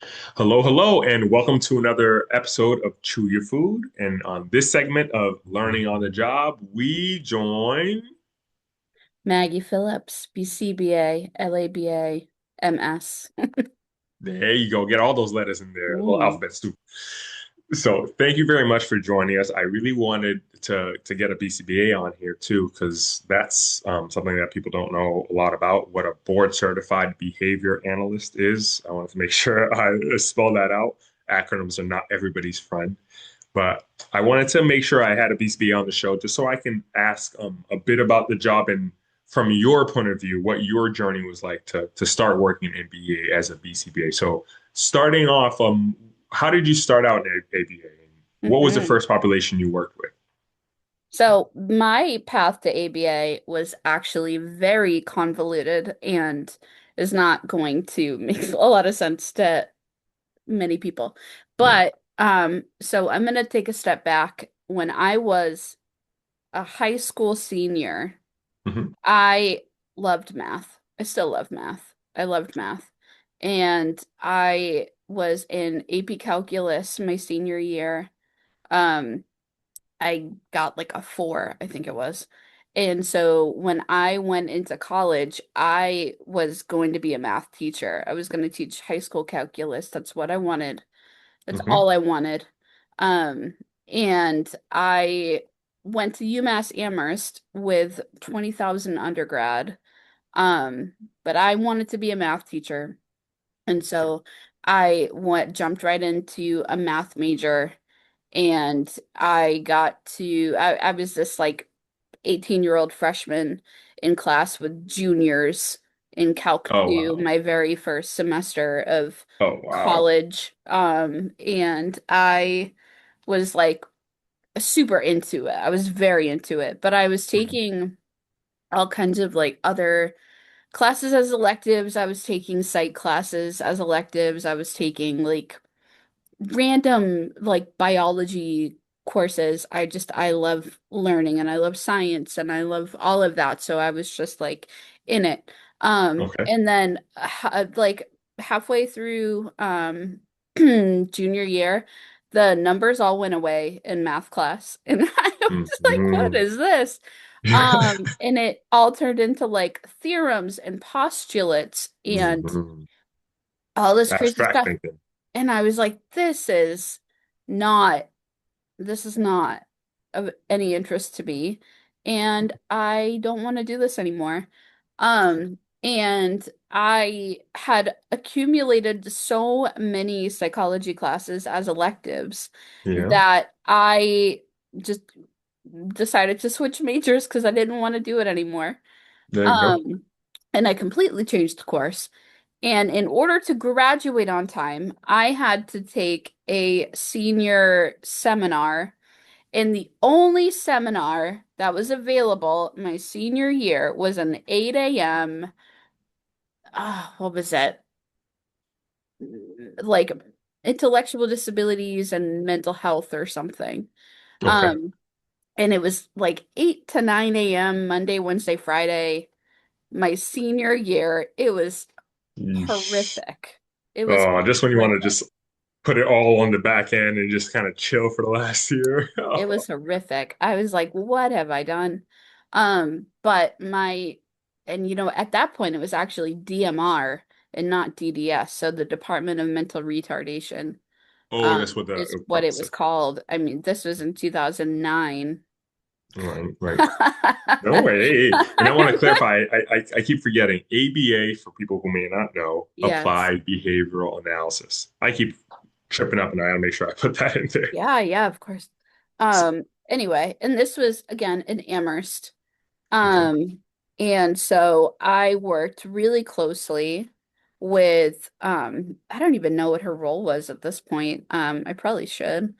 Hello, hello, and welcome to another episode of Chew Your Food. And on this segment of Learning on the Job, we join. Maggie Phillips, BCBA, LABA, MS. There you go, get all those letters in there, little Ooh. alphabets too. So, thank you very much for joining us. I really wanted to get a BCBA on here too, because that's something that people don't know a lot about. What a Board Certified Behavior Analyst is. I wanted to make sure I spell that out. Acronyms are not everybody's friend. But I wanted to make sure I had a BCBA on the show just so I can ask a bit about the job and from your point of view, what your journey was like to start working in ABA as a BCBA. So starting off, how did you start out in ABA? What was the hmm first population you worked with? So my path to ABA was actually very convoluted and is not going to make a lot of sense to many people. Right. But so I'm gonna take a step back. When I was a high school senior, Hmm. I loved math. I still love math. I loved math. And I was in AP Calculus my senior year. Um, I got like a four, I think it was. And so when I went into college, I was going to be a math teacher. I was going to teach high school calculus. That's what I wanted. That's Hmm. all I wanted. Um, and I went to UMass Amherst with 20,000 undergrad. Um, but I wanted to be a math teacher. And so jumped right into a math major and I was this like 18-year-old freshman in class with juniors in Calc Oh 2, wow. my very first semester of Oh wow. college. And I was like super into it. I was very into it, but I was Mhm. taking all kinds of like other classes as electives. I was taking psych classes as electives. I was taking like random like biology courses. I love learning and I love science and I love all of that. So I was just like in it. Okay. And then like halfway through junior year, the numbers all went away in math class. And I was like, what Mhm. is this? And it all turned into like theorems and postulates and Mhm. all this crazy Abstract stuff. thinking. And I was like, not, this is not of any interest to me. And I don't want to do this anymore. And I had accumulated so many psychology classes as electives Yeah. that I just decided to switch majors because I didn't want to do it anymore. There you go. Um, and I completely changed course. And in order to graduate on time, I had to take a senior seminar. And the only seminar that was available my senior year was an 8 a.m. What was it? Like intellectual disabilities and mental health or something. Okay. Um, and it was like 8 to 9 a.m. Monday, Wednesday, Friday. My senior year, it was Yeesh. horrific. It was Oh, just when you want to horrific. just put it all on the back end and just kind of chill for the last year. It was horrific. I was like, what have I done? But and at that point it was actually DMR and not DDS. So the Department of Mental Retardation, Oh, that's what is the what it purpose was of. called. I mean, this was in 2009. Right, right. No way. Hey, hey. And I want to clarify, I keep forgetting ABA for people who may not know, Yes. applied behavioral analysis. I keep tripping up and I gotta make sure I put that in there. Yeah, yeah, of course. Anyway, and this was again in Amherst. Okay. Um, and so I worked really closely with I don't even know what her role was at this point. I probably should.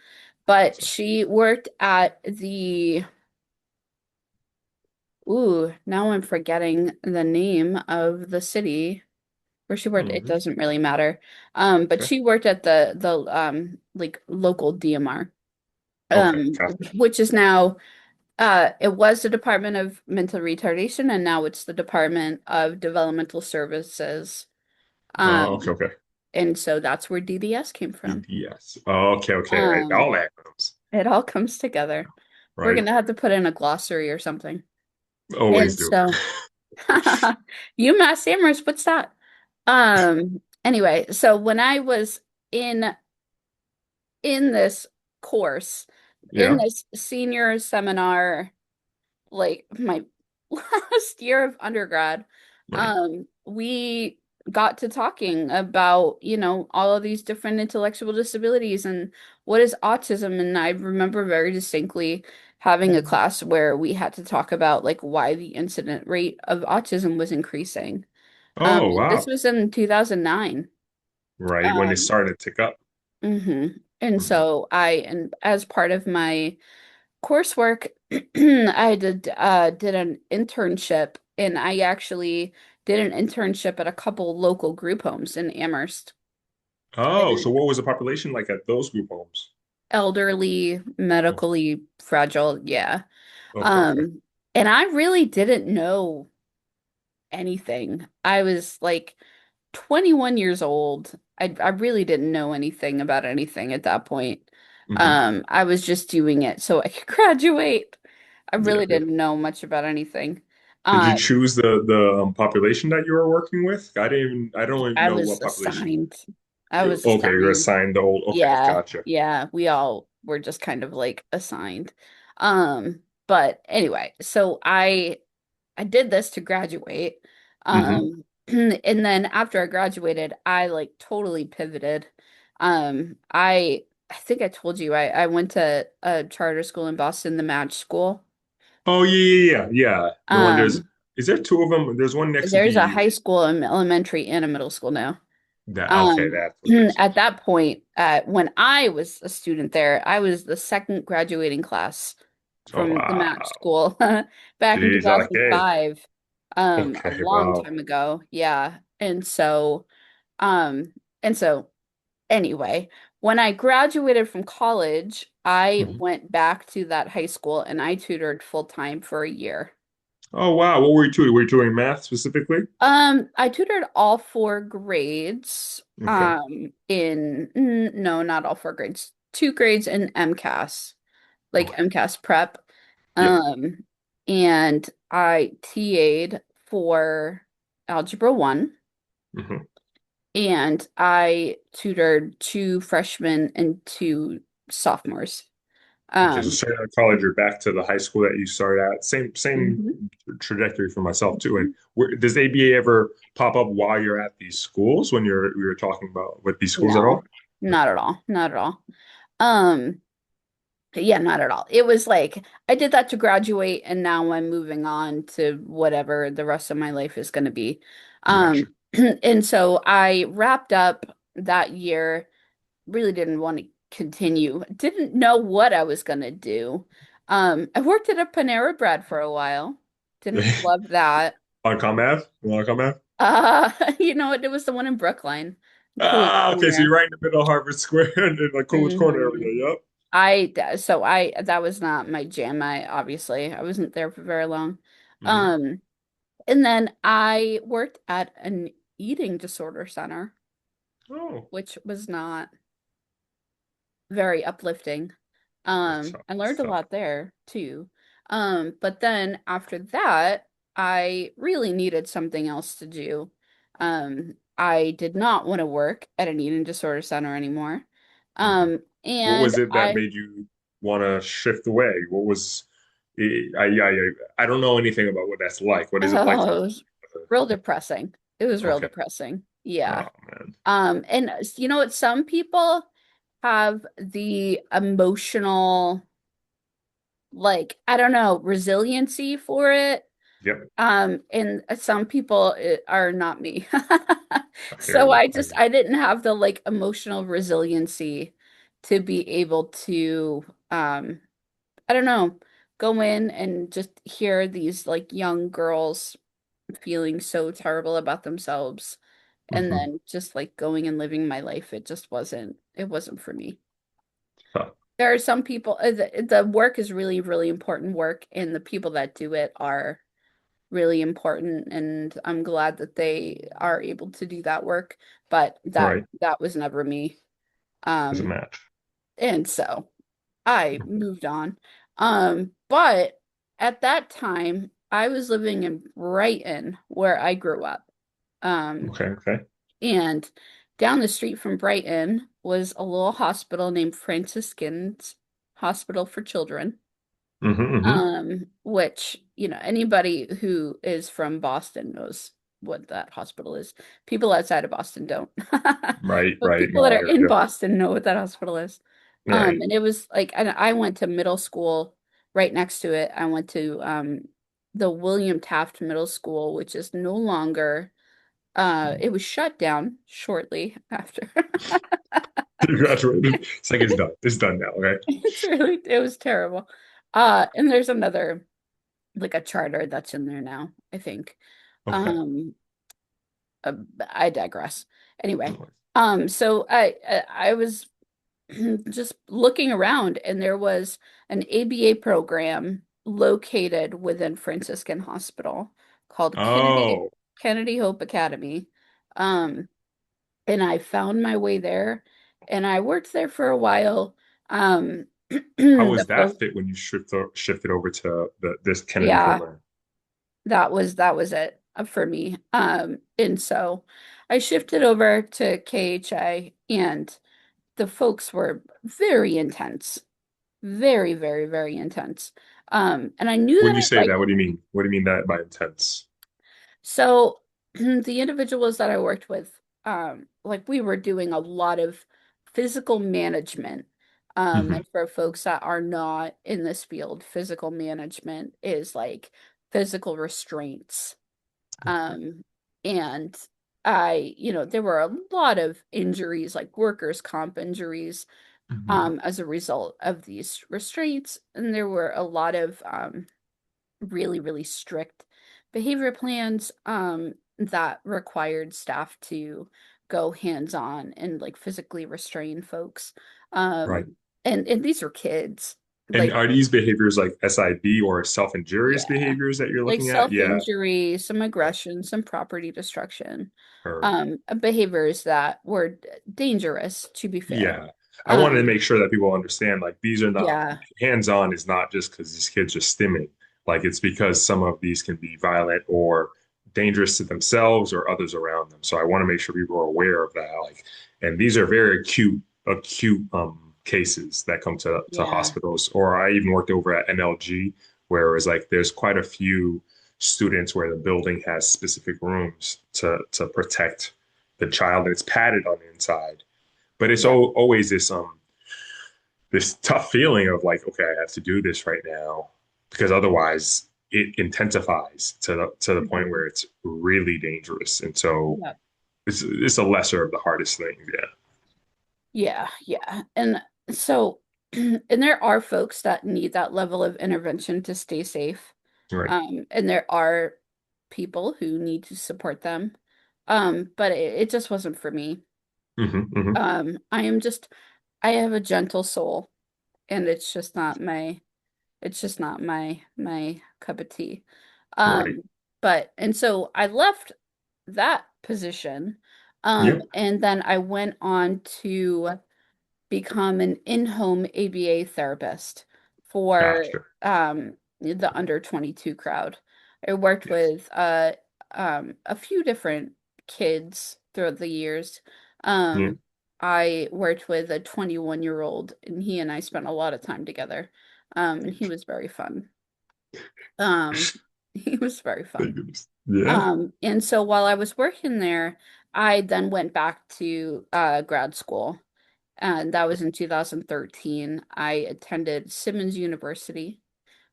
But she worked at the now I'm forgetting the name of the city where she worked. It Mhm. doesn't really matter. But Okay. she worked at the like local DMR. Okay. Gotcha. Which is now it was the Department of Mental Retardation, and now it's the Department of Developmental Services. Oh, okay, Um, okay. And so that's where DDS came from. EDS. Oh, okay, okay, right. Um, All acronyms, it all comes together. We're right? gonna have to put in a glossary or something. Always And do. so UMass Amherst, what's that? Anyway, so when I was in in this course, in Yeah, this senior seminar, like my last year of undergrad, right. we got to talking about, all of these different intellectual disabilities and what is autism. And I remember very distinctly having a class where we had to talk about like why the incident rate of autism was increasing. Oh, This wow. was in 2009. Right when they Um, started to tick up. And Mhm. so and as part of my coursework, I did an internship, and I actually did an internship at a couple local group homes in Amherst. Oh, And so what was the population like at those group homes? elderly, Oh, medically fragile, yeah. okay, okay. Um, and I really didn't know anything. I was like 21 years old. I really didn't know anything about anything at that point. Hmm. I was just doing it so I could graduate. I Yeah, really yeah. didn't know much about anything. Did Uh, you choose the population that you were working with? I don't even I know was what population. assigned. I was Okay, you're assigned. assigned the old. Okay, Yeah, gotcha. yeah, we all were just kind of like assigned. But anyway, so I did this to graduate. Hmm. And then after I graduated, I like totally pivoted. I think I told you I went to a charter school in Boston, the Match School. Oh yeah, yeah, yeah, yeah. The one there's Um, is there two of them? There's one next to there's a the high school, and elementary, and a middle school now. that. Okay, Um, that's what it is. at that point, when I was a student there, I was the second graduating class Oh from the Match wow. School back in Jeez. Okay. 2005, a Okay. long Wow. time ago. Yeah. Um, and so anyway, when I graduated from college, I Mhm. went back to that high school and I tutored full time for a year. Oh wow. What were you doing? Were you doing math specifically? I tutored all four grades. Okay. No, not all four grades. Two grades in MCAS, like Okay. MCAS prep. Yep. Um, and I TA'd for Algebra 1, Hmm. and I tutored two freshmen and two sophomores. Okay. So Um, straight out of college, you're back to the high school that you started at. Same mhm. trajectory for myself too. And does ABA ever pop up while you're at these schools when we were talking about with these schools at No, all? not at all. Not at all. Um, Yeah, not at all. It was like I did that to graduate, and now I'm moving on to whatever the rest of my life is going to be. Gotcha. And so I wrapped up that year, really didn't want to continue, didn't know what I was going to do. I worked at a Panera Bread for a while, didn't love that. On Comm Ave? You want to Comm Ave? You know what? It was the one in Brookline, Coolidge Ah, okay. So you're Corner. right in the middle of Harvard Square and in like Coolidge Corner hmm area. Yep. I that was not my jam. I wasn't there for very long. Hmm. Um, and then I worked at an eating disorder center, Oh, which was not very uplifting. that's tough. I That's learned a tough. lot there too. But then after that, I really needed something else to do. I did not want to work at an eating disorder center anymore. Hmm. What And was it that I made you want to shift away? What was I don't know anything about what that's like. What is it like to Oh, work? it was real depressing. It was real Okay. depressing. Yeah. Oh man. And you know what? Some people have the emotional, like, I don't know, resiliency for it. Yep. And some people are not me. I hear So you. I hear you. I didn't have the like emotional resiliency to be able to, I don't know, go in and just hear these like young girls feeling so terrible about themselves and Hmm. then just like going and living my life. It wasn't for me. Huh. There are some people, the work is really, really important work, and the people that do it are really important, and I'm glad that they are able to do that work, but Right. that was never me. As a Um, match. and so I moved on. But at that time, I was living in Brighton, where I grew up. Um, Okay. Okay. and down the street from Brighton was a little hospital named Franciscan's Hospital for Children. Hmm. Which, anybody who is from Boston knows what that hospital is. People outside of Boston don't. Right. But Right. people No, that I are heard in you. Boston know what that hospital is. Right. And it was like, and I went to middle school right next to it. I went to the William Taft Middle School, which is no longer, it was shut down shortly after. You graduated. It's like it's done. It's done now. Okay. It was terrible. And there's another, like a charter that's in there now, I think. Okay. Um, uh, I digress. Anyway, No so I was just looking around, and there was an ABA program located within Franciscan Hospital called Oh, Kennedy Hope Academy. Um, and I found my way there, and I worked there for a while. how The was that folk, fit when you shifted over to this Kennedy yeah, program? that was it for me. And so I shifted over to KHI, and the folks were very intense, very, very, very intense. And I knew When that you I say liked. that, what do you mean? What do you mean that by intense? So the individuals that I worked with, like we were doing a lot of physical management. Hmm. And for folks that are not in this field, physical management is like physical restraints. Um, and there were a lot of injuries, like workers' comp injuries, Hmm. as a result of these restraints. And there were a lot of really, really strict behavior plans that required staff to go hands-on and like physically restrain folks. Right. And these are kids. And Like, are these behaviors like SIB or self-injurious yeah, behaviors that you're like looking at? Yeah. self-injury, some Yeah. aggression, some property destruction, Heard. behaviors that were dangerous, to be fair. Yeah. I wanted to Um, make sure that people understand like these are not yeah, hands-on is not just because these kids are stimming. Like it's because some of these can be violent or dangerous to themselves or others around them. So I want to make sure people are aware of that. Like, and these are very acute cases that come to yeah, hospitals. Or I even worked over at NLG, where it was like there's quite a few students where the building has specific rooms to protect the child and it's padded on the inside. But it's yeah. always this tough feeling of like, okay, I have to do this right now because otherwise it intensifies to the point where Mhm. it's really dangerous. And so Yeah. it's a lesser of the hardest things. Yeah. Yeah, yeah. And so, and there are folks that need that level of intervention to stay safe. Right. And there are people who need to support them. But it just wasn't for me. Hmm. Hmm. I am just, I have a gentle soul, and it's just not my cup of tea. Right. Um, and so I left that position. Yep. And then I went on to become an in-home ABA therapist for Gotcha. the under 22 crowd. I worked Yes. with a few different kids throughout the years. Yeah. Um, I worked with a 21-year-old, and he and I spent a lot of time together. And he was very fun. Um, he was very Thank fun. goodness. Yeah. And so while I was working there, I then went back to grad school, and that was in 2013. I attended Simmons University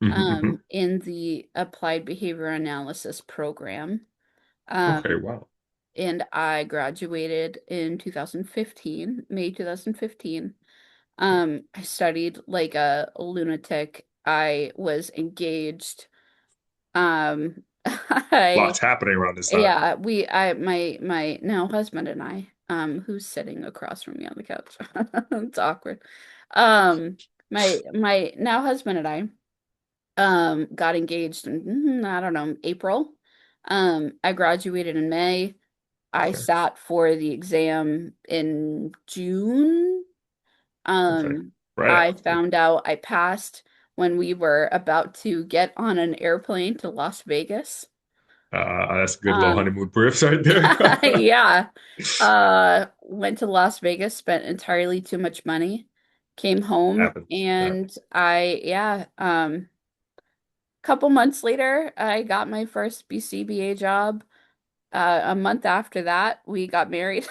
Hmm. Hmm. in the Applied Behavior Analysis program. Okay. Um, Wow. and I graduated in 2015, May 2015. I studied like a lunatic. I was engaged. I Lots happening around this time. Yeah, my now husband and I, who's sitting across from me on the couch. It's awkward. My now husband and I, Got engaged in, I don't know, April. I graduated in May. I Okay. sat for the exam in June. Okay. Um, Right I after. found out I passed when we were about to get on an airplane to Las Vegas. That's a good little Um, honeymoon briefs right there. yeah. Went to Las Vegas, spent entirely too much money, came home, Happens. Yeah. and couple months later, I got my first BCBA job. A month after that, we got married.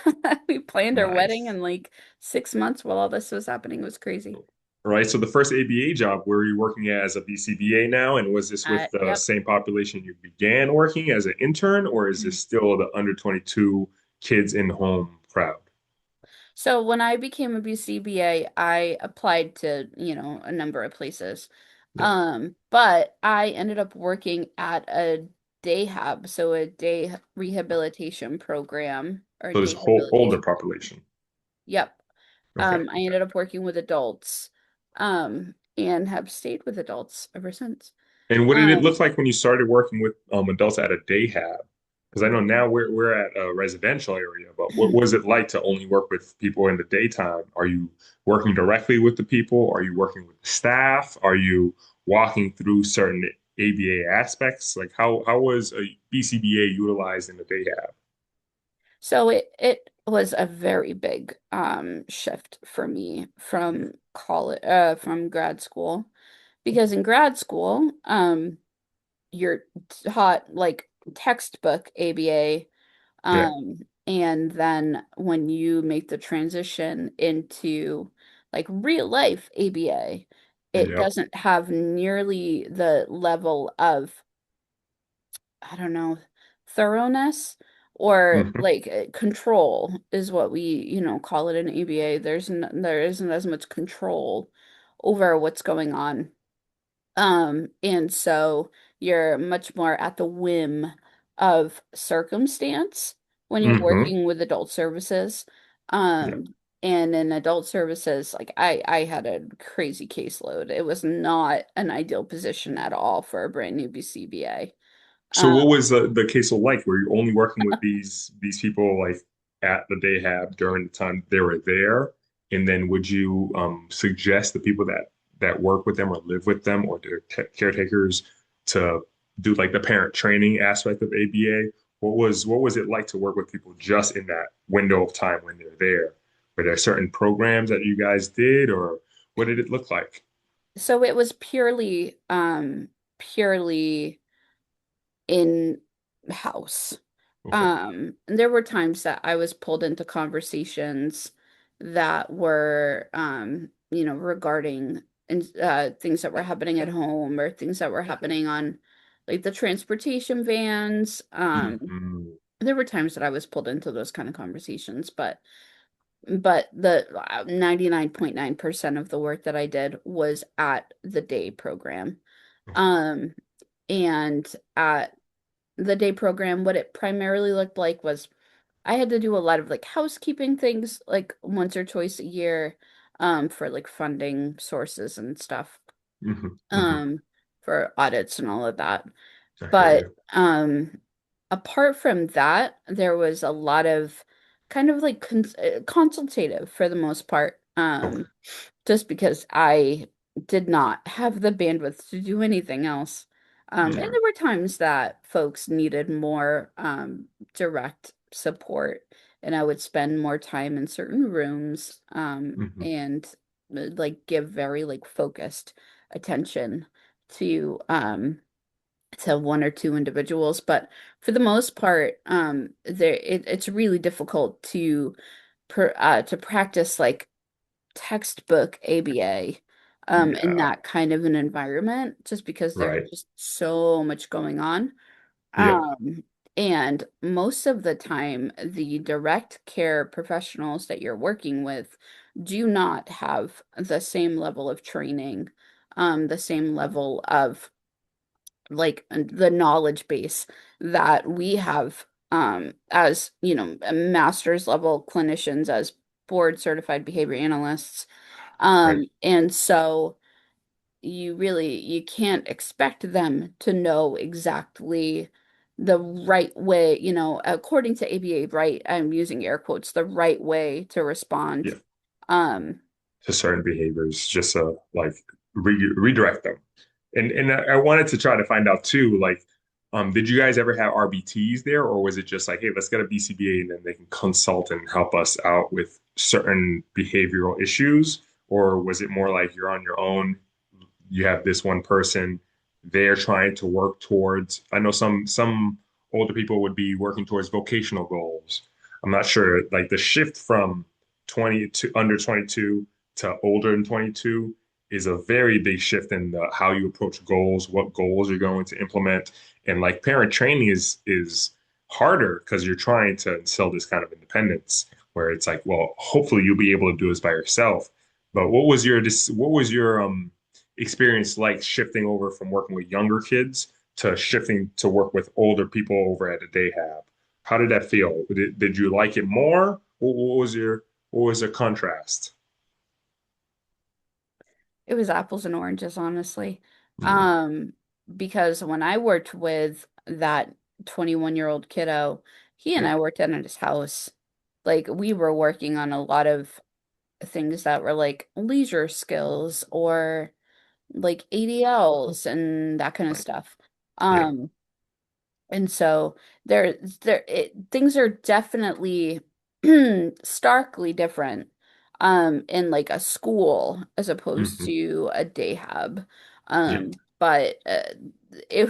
We planned our wedding Nice. in like 6 months while all this was happening. It was crazy. Right. So the first ABA job, were you working as a BCBA now? And was this with the Yep. same population you began working as an intern, or is this still the under 22 kids in home crowd? So when I became a BCBA, I applied to, a number of places. Yeah. But I ended up working at a day hub, so a day rehabilitation program or So this day whole older rehabilitation. population. Yep. Okay. I ended up working with adults, and have stayed with adults ever since. And what did it Um, look like when you started working with adults at a day hab? Because I know now we're at a residential area, but what was it like to only work with people in the daytime? Are you working directly with the people? Are you working with the staff? Are you walking through certain ABA aspects? Like how was a BCBA utilized in the day hab? so it was a very big shift for me from grad school, because in grad school you're taught like textbook ABA, Yeah. and then when you make the transition into like real life ABA, it Yep. doesn't have nearly the level of, I don't know, thoroughness or Hmm. like control is what we, call it in ABA. There isn't as much control over what's going on. And so you're much more at the whim of circumstance when you're Hmm. working with adult services. Yeah. Um, and in adult services, like I had a crazy caseload. It was not an ideal position at all for a brand new BCBA. So Um, what was the case like? Were you only working with these people like at the day hab during the time they were there? And then would you suggest the people that work with them or live with them or their caretakers to do like the parent training aspect of ABA? What was it like to work with people just in that window of time when they're there? Were there certain programs that you guys did, or what did it look like? so it was purely in house. Okay. And there were times that I was pulled into conversations that were, regarding things that were happening at home or things that were happening on like the transportation vans. Hmm. There were times that I was pulled into those kind of conversations, but the 99.9% of the work that I did was at the day program. Okay. Um, and at the day program, what it primarily looked like was I had to do a lot of like housekeeping things like once or twice a year, for like funding sources and stuff, Hmm. Hmm. um, for audits and all of that. I hear But you. apart from that, there was a lot of kind of like consultative for the most part. Okay. Just because I did not have the bandwidth to do anything else. And Yeah. there were times that folks needed more direct support, and I would spend more time in certain rooms, Hmm. and like give very like focused attention to one or two individuals. But for the most part, it's really difficult to practice like textbook ABA in Yeah. that kind of an environment, just because there's Right. just so much going on. Yep. Um, and most of the time, the direct care professionals that you're working with do not have the same level of training, the same level of like the knowledge base that we have, as master's level clinicians, as board certified behavior analysts. Right. And so you can't expect them to know exactly the right way, according to ABA, right? I'm using air quotes, the right way to respond. Yeah, Um, to certain behaviors, just like redirect them. And I wanted to try to find out too, like, did you guys ever have RBTs there, or was it just like, hey, let's get a BCBA and then they can consult and help us out with certain behavioral issues, or was it more like you're on your own? You have this one person, they're trying to work towards. I know some older people would be working towards vocational goals. I'm not sure, like the shift from 20 to under 22 to older than 22 is a very big shift in how you approach goals, what goals you're going to implement, and like parent training is harder because you're trying to instill this kind of independence where it's like, well, hopefully you'll be able to do this by yourself. But what was your experience like shifting over from working with younger kids to shifting to work with older people over at a day hab? How did that feel? Did you like it more? What was the contrast? it was apples and oranges, honestly. Mm, Um, because when I worked with that 21-year-old kiddo, he and yeah, I worked at his house. Like we were working on a lot of things that were like leisure skills or like ADLs and that kind of right. stuff. Yeah. Um, and so things are definitely starkly different in like a school as opposed Hmm. to a day hub. Yeah. But it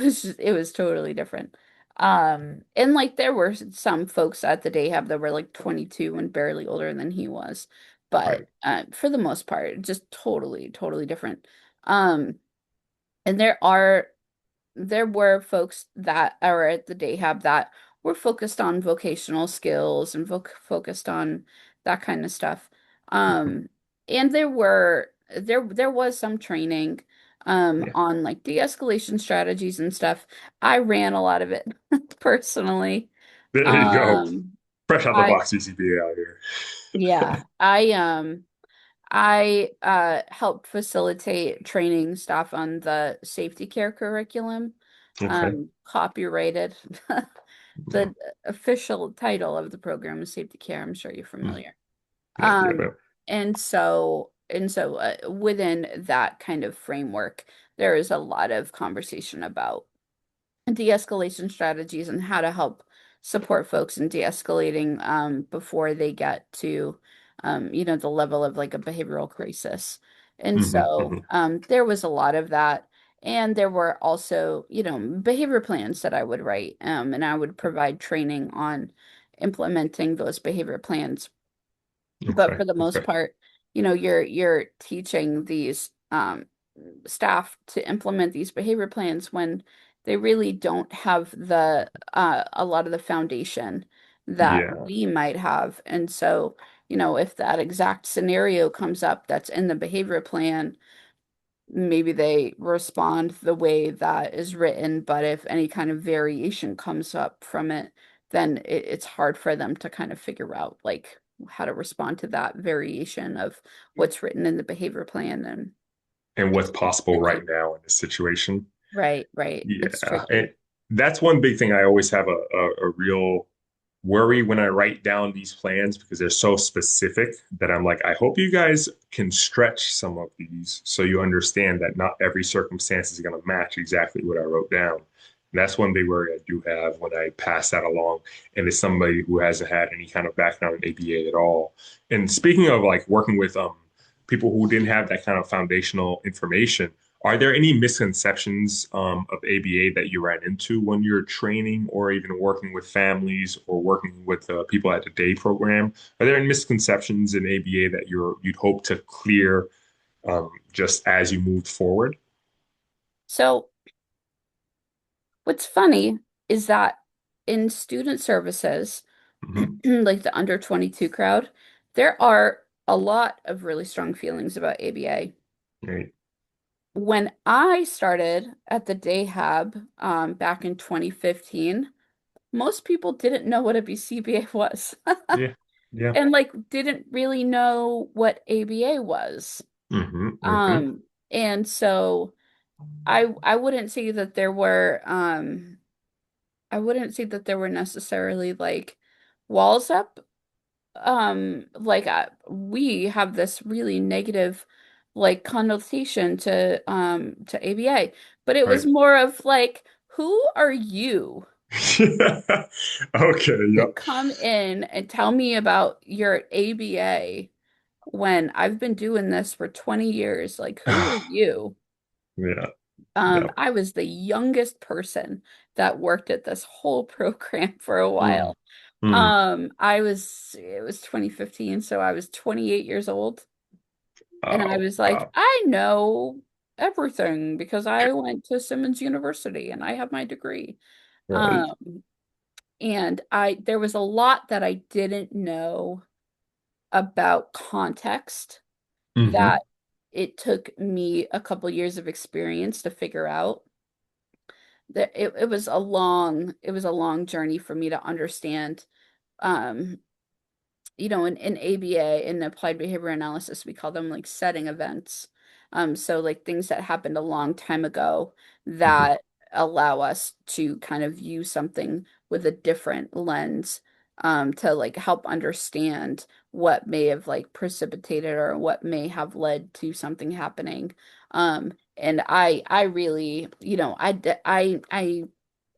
was totally different. And like there were some folks at the day hub that were like 22 and barely older than he was. But Right. for the most part, just totally, totally different. Um, and there were folks that are at the day hub that were focused on vocational skills and focused on that kind of stuff. Hmm. Um, and there was some training Yeah. on like de-escalation strategies and stuff. I ran a lot of it personally. There you go. Um, Fresh out the I box BCBA out here. yeah, I helped facilitate training staff on the safety care curriculum, Okay. copyrighted. Yeah. The official title of the program is safety care. I'm sure you're Mm. familiar. Yeah. Yeah. Um, Yeah. and so within that kind of framework, there is a lot of conversation about de-escalation strategies and how to help support folks in de-escalating before they get to the level of like a behavioral crisis. And Hmm. so Hmm. there was a lot of that. And there were also, behavior plans that I would write, and I would provide training on implementing those behavior plans. But Okay. for the most Okay. part, you're teaching these staff to implement these behavior plans when they really don't have the a lot of the foundation that Yeah. we might have. And so, if that exact scenario comes up that's in the behavior plan, maybe they respond the way that is written, but if any kind of variation comes up from it, then it's hard for them to kind of figure out like how to respond to that variation of what's written in the behavior plan. And And what's it's possible right tricky. now in this situation? Right, right. It's Yeah, and tricky. that's one big thing I always have a real worry when I write down these plans because they're so specific that I'm like, I hope you guys can stretch some of these so you understand that not every circumstance is going to match exactly what I wrote down. And that's one big worry I do have when I pass that along. And it's somebody who hasn't had any kind of background in ABA at all. And speaking of like working with people who didn't have that kind of foundational information, are there any misconceptions of ABA that you ran into when you're training or even working with families or working with people at the day program? Are there any misconceptions in ABA that you'd hope to clear just as you moved forward? So, what's funny is that in student services, Hmm. like the under 22 crowd, there are a lot of really strong feelings about ABA. Right. When I started at the Day Hab back in 2015, most people didn't know what a BCBA was Yeah. Yeah. and like didn't really know what ABA was. Hmm. Hmm. Um, And so I wouldn't say that there were I wouldn't say that there were necessarily like walls up. Like we have this really negative like connotation to ABA, but it was Right. more of like, who are you Okay, to yep. come in and tell me about your ABA when I've been doing this for 20 years? Like, who are you? Yeah, yeah. I was the youngest person that worked at this whole program for a Mm, while. mm. It was 2015, so I was 28 years old. And I Wow, was like, wow. I know everything because I went to Simmons University and I have my degree. Right. Um, and there was a lot that I didn't know about context Hmm. that it took me a couple years of experience to figure out. That it was a long journey for me to understand. Um, in ABA, in applied behavior analysis, we call them like setting events. So like things that happened a long time ago Hmm. that allow us to kind of view something with a different lens, to like help understand what may have like precipitated or what may have led to something happening. And I really,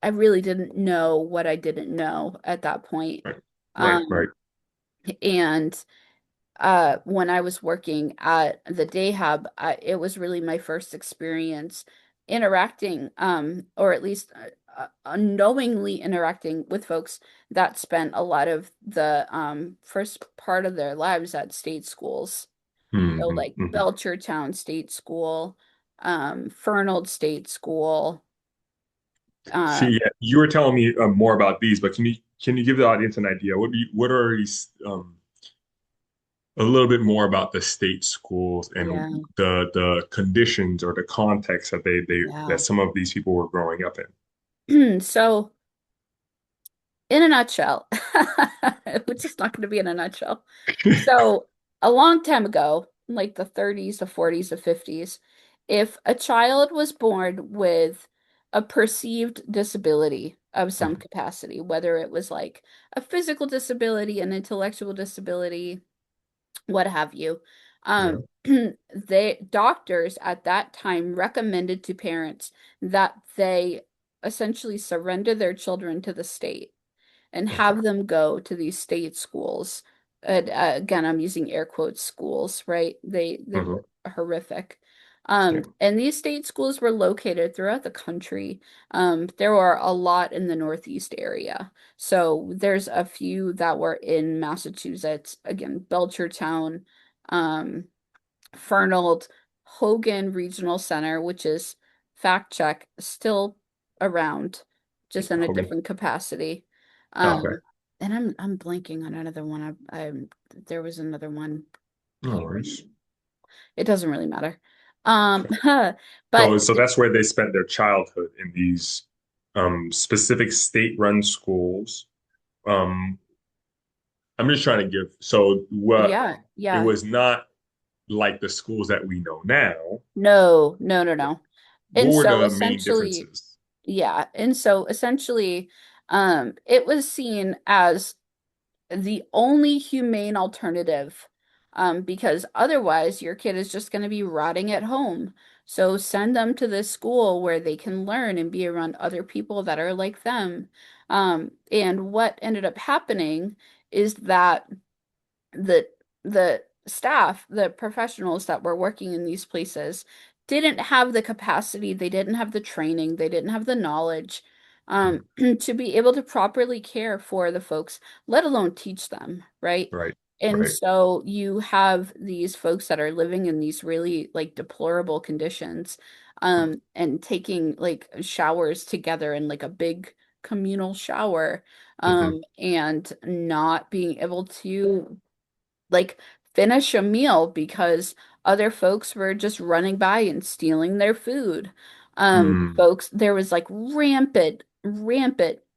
I really didn't know what I didn't know at that point. Right, right, right. Um, and when I was working at the day hub, it was really my first experience interacting, or at least unknowingly interacting with folks that spent a lot of the first part of their lives at state schools. So Hmm. like Hmm. Belchertown State School, Fernald State School. See, Um, yeah, you were telling me more about these, but can you give the audience an idea? What are these a little bit more about the state schools and yeah, the conditions or the context that that yeah. some of these people were growing up So in a nutshell, which is not going to be in a nutshell. in? So, a long time ago, like the 30s, the 40s, the 50s, if a child was born with a perceived disability of some Mhm. capacity, whether it was like a physical disability, an intellectual disability, what have you, Yeah. doctors at that time recommended to parents that they essentially surrender their children to the state and Okay. have them go to these state schools. And, again, I'm using air quotes schools, right? They Hmm. were horrific. Yeah. And these state schools were located throughout the country. There were a lot in the Northeast area. So there's a few that were in Massachusetts, again, Belchertown, um, Fernald, Hogan Regional Center, which is fact check, still around, just in a Hogan. different capacity. Okay. And I'm blanking on another one. There was another one No here. worries. It doesn't really matter. Okay. But So that's where they spent their childhood in these specific state-run schools. Um, I'm just trying to give so what yeah, it yeah. was not like the schools that we know now. No, no, no, no. What And were so the main essentially, differences? yeah. And so essentially, it was seen as the only humane alternative, because otherwise your kid is just going to be rotting at home. So send them to this school where they can learn and be around other people that are like them. And what ended up happening is that the the staff, the professionals that were working in these places didn't have the capacity, they didn't have the training, they didn't have the knowledge, Mhm. to be able to properly care for the folks, let alone teach them, right? Right, And right. so you have these folks that are living in these really like deplorable conditions, and taking like showers together in like a big communal shower, Hmm. and not being able to like finish a meal because other folks were just running by and stealing their food. Mm. Folks, there was like rampant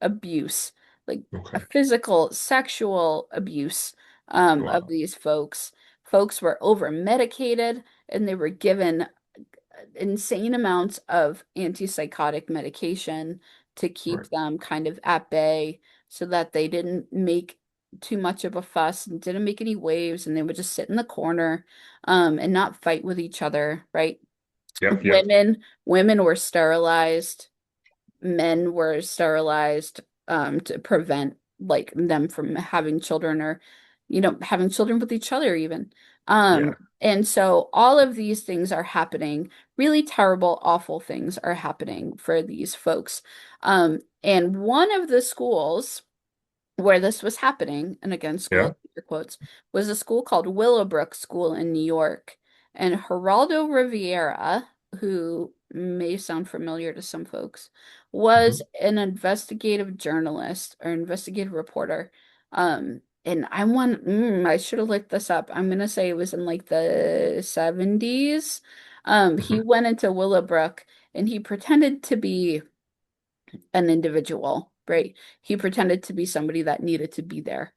abuse, like a Okay. physical, sexual abuse, of Wow. these folks. Folks were over medicated and they were given insane amounts of antipsychotic medication to Right. keep them kind of at bay so that they didn't make too much of a fuss and didn't make any waves and they would just sit in the corner and not fight with each other, right? Yep. Yep. Women were sterilized, men were sterilized to prevent like them from having children or having children with each other even. Yeah. And so all of these things are happening. Really terrible, awful things are happening for these folks. And one of the schools where this was happening, and again, school Yeah. air quotes, was a school called Willowbrook School in New York. And Geraldo Rivera, who may sound familiar to some folks, was Hmm. an investigative journalist or investigative reporter. And I should have looked this up. I'm gonna say it was in like the 70s. He Hmm. went into Willowbrook and he pretended to be an individual, right? He pretended to be somebody that needed to be there.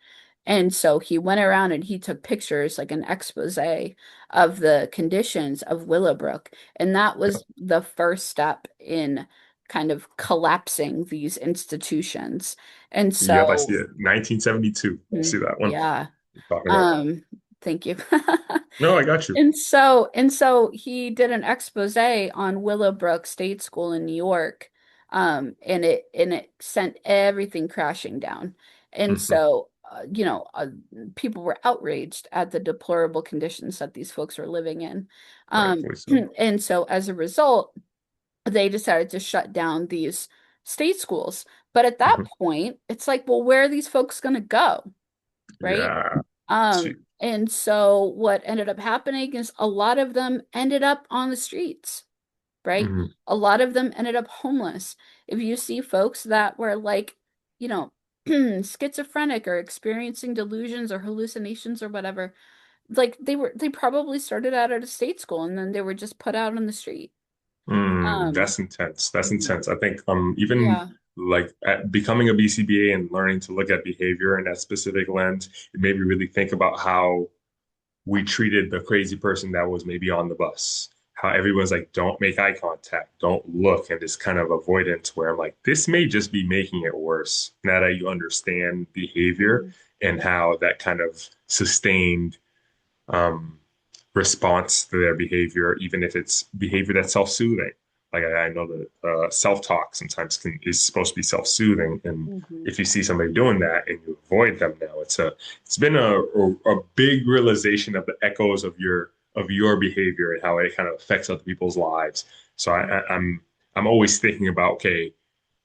And so he went around and he took pictures, like an expose of the conditions of Willowbrook. And that Yep. was the first step in kind of collapsing these institutions. And Yep. I so, see it. 1972. I see that one yeah, you're talking about. um, thank you. No, I got you. And so he did an expose on Willowbrook State School in New York, and it sent everything crashing down. And Hmm. so, people were outraged at the deplorable conditions that these folks were living in. Rightfully so. And so as a result, they decided to shut down these state schools. But at that Hmm. point, it's like, well, where are these folks going to go? Right? Yeah. Gee. And so what ended up happening is a lot of them ended up on the streets, right? Hmm. A lot of them ended up homeless. If you see folks that were like, you know, schizophrenic or experiencing delusions or hallucinations or whatever, like they probably started out at a state school and then they were just put out on the street. Um, That's intense. That's intense. I think even yeah. like at becoming a BCBA and learning to look at behavior in that specific lens, it made me really think about how we treated the crazy person that was maybe on the bus. How everyone's like, don't make eye contact, don't look, and this kind of avoidance where I'm like, this may just be making it worse now that you understand behavior Mhm. and how that kind of sustained um, response to their behavior, even if it's behavior that's self-soothing. Like I know that self-talk sometimes is supposed to be self-soothing, and Mhm. if you see somebody doing that and you avoid them now, it's been a big realization of the echoes of your behavior and how it kind of affects other people's lives. So I'm always thinking about, okay,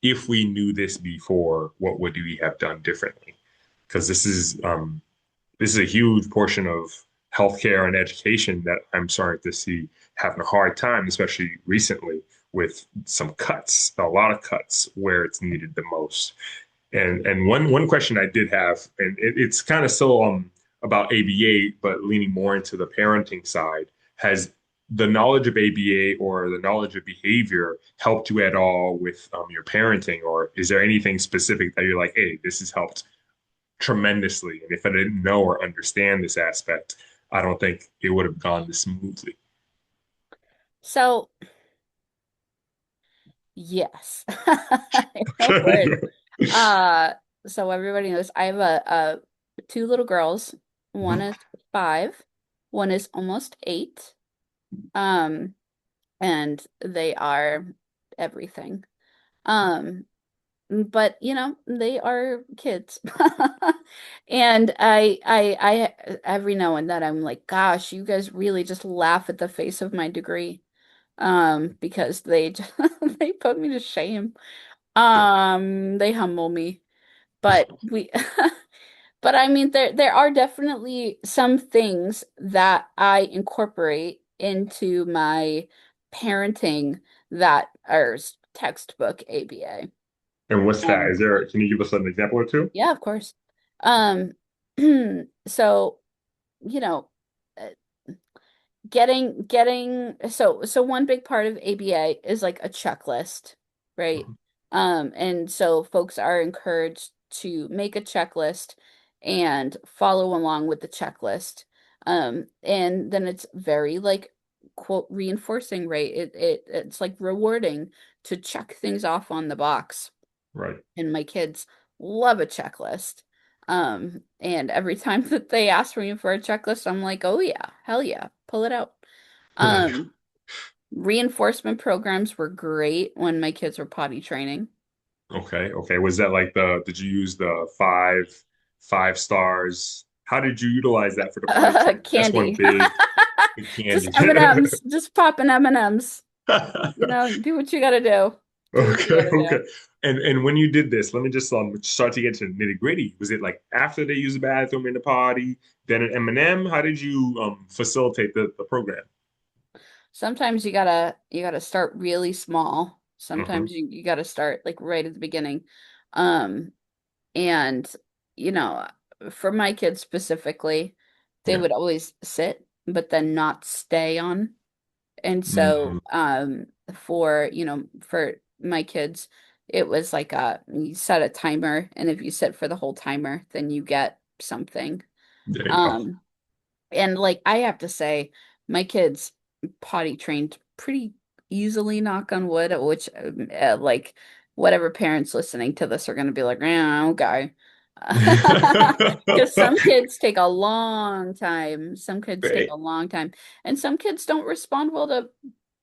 if we knew this before, what would we have done differently? Because this is a huge portion of healthcare and education that I'm starting to see having a hard time, especially recently with some cuts, a lot of cuts where it's needed the most. And one question I did have, and it's kind of still about ABA, but leaning more into the parenting side, has the knowledge of ABA or the knowledge of behavior helped you at all with your parenting, or is there anything specific that you're like, hey, this has helped tremendously. And if I didn't know or understand this aspect, I don't think it would have gone this smoothly. So, yes. It would. Uh, so everybody knows I have two little girls. One Mhm. is 5, one is almost 8. Um, and they are everything. Um, but they are kids. And every now and then I'm like, gosh, you guys really just laugh at the face of my degree. Because they just, they put me to shame. They humble me. But we but I mean there are definitely some things that I incorporate into my parenting that are textbook ABA. And what's that? Um Is there, can you give us an example or two? yeah, of course. Um so you know uh, getting so one big part of ABA is like a checklist, right? Mhm. And so folks are encouraged to make a checklist and follow along with the checklist. And then it's very like quote reinforcing, right? It's like rewarding to check things off on the box. Right. And my kids love a checklist. And every time that they ask me for a checklist, I'm like, oh yeah, hell yeah, pull it out. Um, Reinforcement programs were great when my kids were potty training. Okay. Okay. Was that like did you use the five stars? How did you utilize that for the potty training? That's one Candy. big Just candy. M&Ms, just popping M&Ms. You know, do what you gotta do. Do what you Okay, gotta okay. do. And when you did this, let me just start to get to the nitty-gritty. Was it like after they use the bathroom in the potty, then an M&M? How did you facilitate the program? Sometimes you gotta start really small. Hmm. Sometimes you gotta start like right at the beginning. Um, and you know, for my kids specifically, they Yeah. would always sit, but then not stay on. And Mm, so, for my kids, it was like you set a timer, and if you sit for the whole timer, then you get something. there you go. Um, and like I have to say, my kids potty trained pretty easily, knock on wood, which like whatever parents listening to this are going to be like, yeah, okay. Because some kids take a long time. Some kids take a Right. long time. And some kids don't respond well to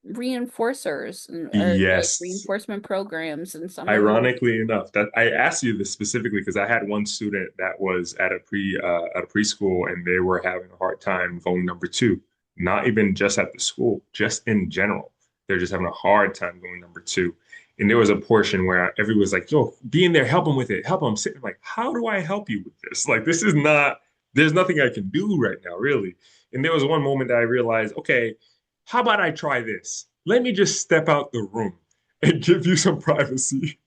reinforcers or like Yes. reinforcement programs. And some of them, Ironically enough, that I asked you this specifically because I had one student that was at a preschool and they were having a hard time going number two. Not even just at the school, just in general. They're just having a hard time going number two. And there was a portion where everyone was like, "Yo, be in there, help him with it, help him." Sitting like, "How do I help you with this? Like, this is not. There's nothing I can do right now, really." And there was one moment that I realized, okay, how about I try this? Let me just step out the room and give you some privacy.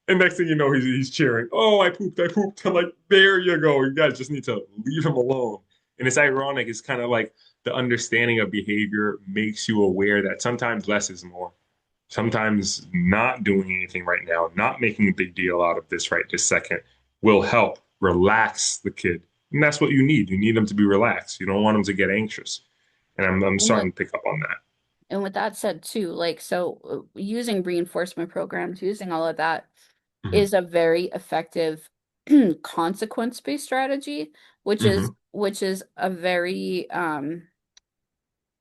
And next thing you know, he's cheering. Oh, I pooped, I pooped. I'm like, there you go. You guys just need to leave him alone. And it's ironic. It's kind of like the understanding of behavior makes you aware that sometimes less is more. Sometimes not doing anything right now, not making a big deal out of this right this second will help relax the kid. And that's what you need. You need them to be relaxed. You don't want them to get anxious. And I'm and with starting to pick up on that. that said too, like using reinforcement programs, using all of that Hmm. is a very effective consequence-based strategy, Hmm. which is a very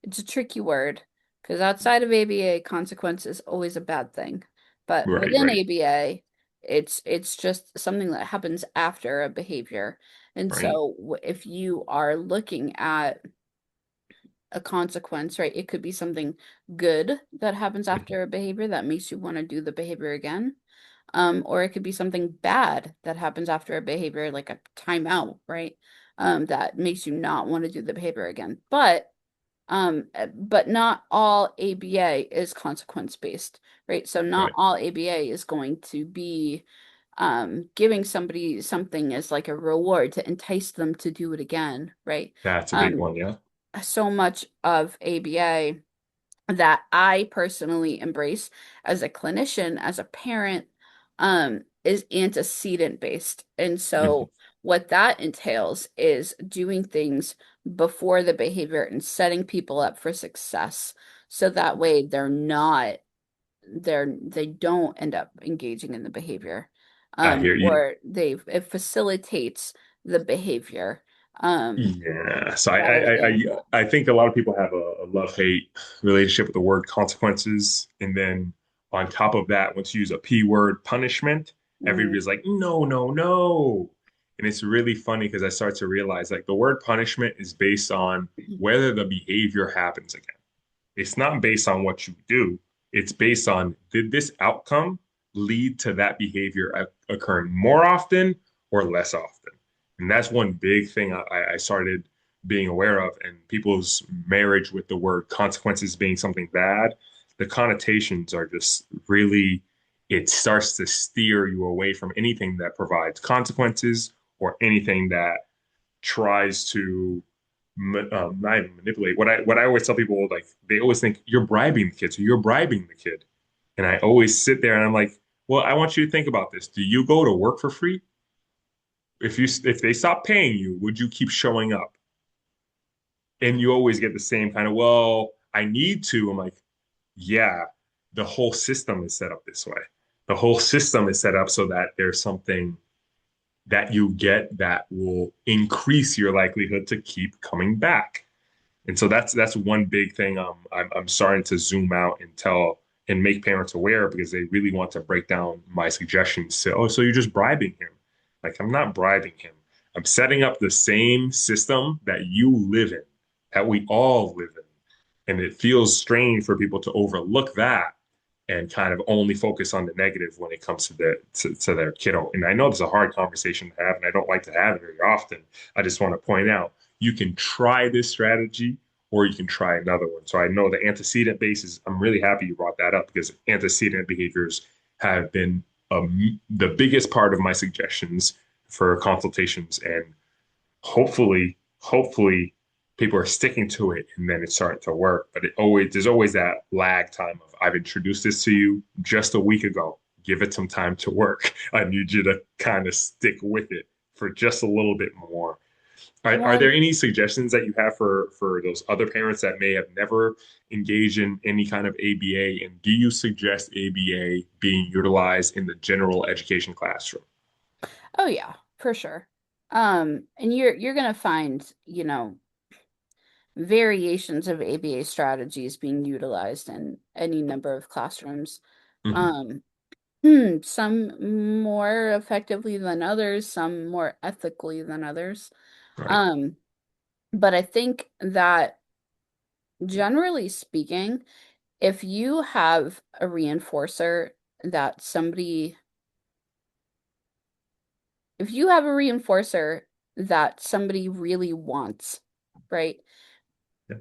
it's a tricky word because outside of ABA, consequence is always a bad thing. But Right, within right, ABA, it's just something that happens after a behavior. And right. so if you are looking at a consequence, right, it could be something good that happens after a behavior that makes you want to do the behavior again. Or it could be something bad that happens after a behavior, like a timeout, right? That makes you not want to do the behavior again. But not all ABA is consequence based, right? So not Right. all ABA is going to be giving somebody something as like a reward to entice them to do it again, right? That's a big Um, one, yeah. so much of ABA that I personally embrace as a clinician, as a parent, is antecedent based. And Hmm. so what that entails is doing things before the behavior and setting people up for success. So that way they don't end up engaging in the behavior. I hear you. Or it facilitates the behavior Yeah. So rather than I think a lot of people have a love-hate relationship with the word consequences. And then on top of that, once you use a P word punishment, mm, everybody's like, no, no, no. And it's really funny because I start to realize like the word punishment is based on whether the behavior happens again. It's not based on what you do. It's based on did this outcome lead to that behavior occurring more often or less often? And that's one big thing I started being aware of. And people's marriage with the word consequences being something bad, the connotations are just really, it starts to steer you away from anything that provides consequences or anything that tries to not even manipulate. What I always tell people, like they always think you're bribing the kid, so you're bribing the kid, and I always sit there and I'm like, well, I want you to think about this. Do you go to work for free? If they stop paying you, would you keep showing up? And you always get the same kind of, well, I need to. I'm like, yeah, the whole system is set up this way. The whole system is set up so that there's something that you get that will increase your likelihood to keep coming back. And so that's one big thing I'm starting to zoom out and tell and make parents aware because they really want to break down my suggestions. So, oh, so you're just bribing him. Like, I'm not bribing him. I'm setting up the same system that you live in, that we all live in. And it feels strange for people to overlook that and kind of only focus on the negative when it comes to their kiddo. And I know it's a hard conversation to have, and I don't like to have it very often. I just want to point out you can try this strategy or you can try another one. So I know the antecedent basis, I'm really happy you brought that up because antecedent behaviors have been the biggest part of my suggestions for consultations. And hopefully people are sticking to it and then it's starting to work. But there's always that lag time of I've introduced this to you just a week ago. Give it some time to work. I need you to kind of stick with it for just a little bit more. Are Well, there any suggestions that you have for those other parents that may have never engaged in any kind of ABA? And do you suggest ABA being utilized in the general education classroom? oh yeah, for sure. And you're gonna find, variations of ABA strategies being utilized in any number of classrooms. Hmm. Um, some more effectively than others, some more ethically than others. Right. Um, but I think that generally speaking, if you have a reinforcer that somebody, if you have a reinforcer that somebody really wants, right? Yeah.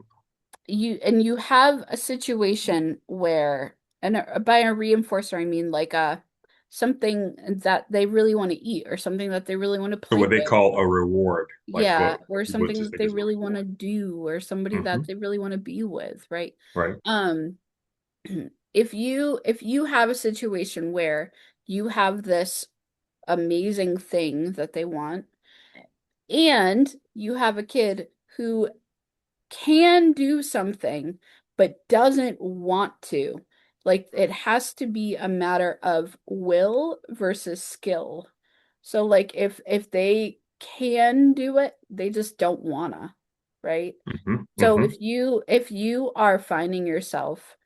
You have a situation where, and by a reinforcer I mean like a something that they really want to eat or something that they really want to So play what they with. call a reward, like Yeah, or people something just that think they is a really want reward. to do or somebody that Hmm. they really want to be with, right? Right. Um, if you have a situation where you have this amazing thing that they want and you have a kid who can do something but doesn't want to. Like it has to be a matter of will versus skill. So like if they can do it, they just don't wanna, right? Hmm. So Hmm. if you are finding yourself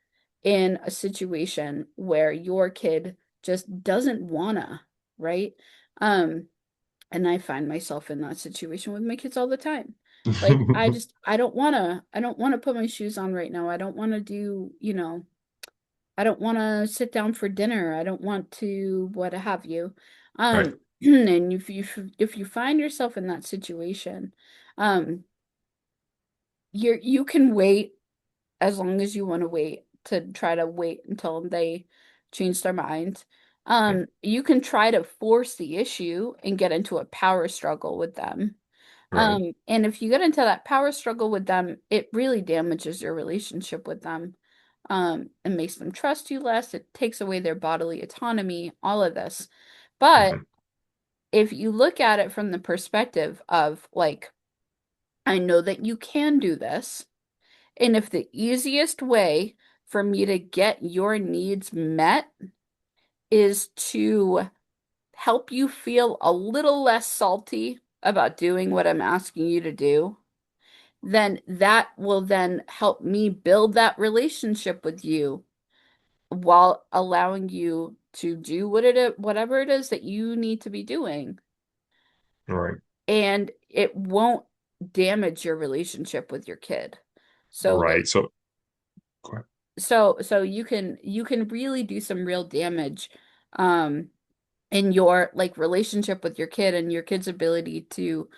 in a situation where your kid just doesn't wanna, right? Um, and I find myself in that situation with my kids all the time. Like I don't want to put my shoes on right now. I don't want to do, I don't want to sit down for dinner. I don't want to what have you. Right. And if you find yourself in that situation, um, you can wait as long as you want to wait to try to wait until they change their mind. Yeah. You can try to force the issue and get into a power struggle with them. Right. And if you get into that power struggle with them, it really damages your relationship with them. It makes them trust you less. It takes away their bodily autonomy, all of this. But Hmm. if you look at it from the perspective of like, I know that you can do this. And if the easiest way for me to get your needs met is to help you feel a little less salty about doing what I'm asking you to do, then that will then help me build that relationship with you while allowing you to do whatever it is that you need to be doing. Right. And it won't damage your relationship with your kid. So like Right. So, go ahead. so you can really do some real damage um in your like relationship with your kid and your kid's ability to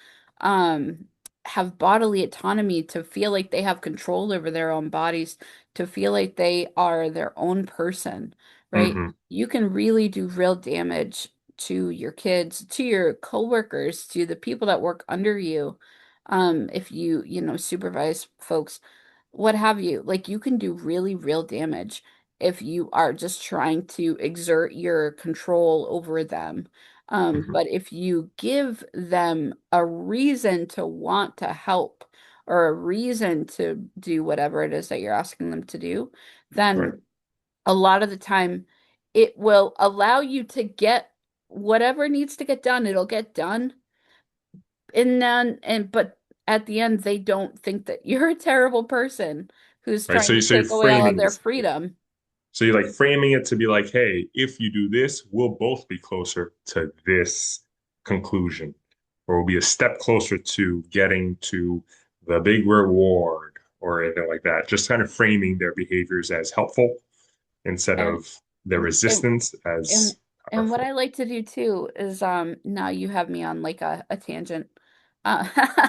um have bodily autonomy, to feel like they have control over their own bodies, to feel like they are their own person, right? Hmm. You can really do real damage to your kids, to your coworkers, to the people that work under you. If you supervise folks, what have you. Like you can do really real damage if you are just trying to exert your control over them. Hmm. But if you give them a reason to want to help, or a reason to do whatever it is that you're asking them to do, Right. then a lot of the time it will allow you to get whatever needs to get done. It'll get done. But at the end, they don't think that you're a terrible person who's Right. trying to So you're take away all of framing their this. freedom. So you're like framing it to be like, hey, if you do this, we'll both be closer to this conclusion, or we'll be a step closer to getting to the big reward or anything like that. Just kind of framing their behaviors as helpful instead And of their and resistance and as and what powerful. I like to do too is now you have me on like a tangent. Uh,